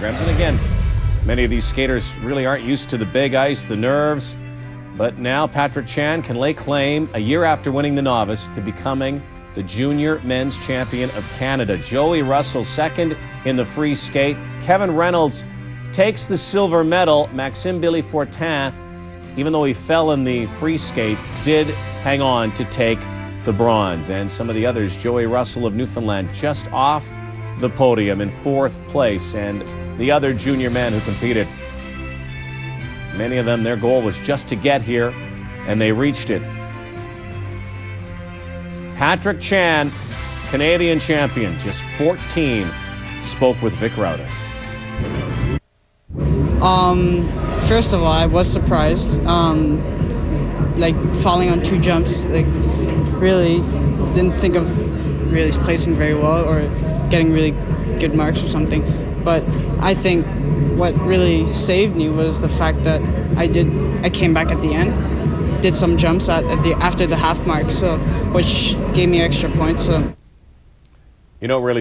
programs. And again, many of these skaters really aren't used to the big ice, the nerves. But now Patrick Chan can lay claim, a year after winning the novice, to becoming the junior men's champion of Canada. Joey Russell second in the free skate. Kevin Reynolds takes the silver medal. Maxime Billy Fortin, even though he fell in the free skate, did hang on to take the bronze. And some of the others, Joey Russell of Newfoundland just off the podium in fourth place, and the other junior men who competed, many of them, their goal was just to get here, and they reached it. Patrick Chan, Canadian champion, just 14, spoke with Vic Rauter. First of all, I was surprised. Like falling on 2 jumps, like really didn't think of really placing very well or getting really good marks or something. But I think what really saved me was the fact that I came back at the end, did some jumps after the half mark, so which gave me extra points. So you know, really.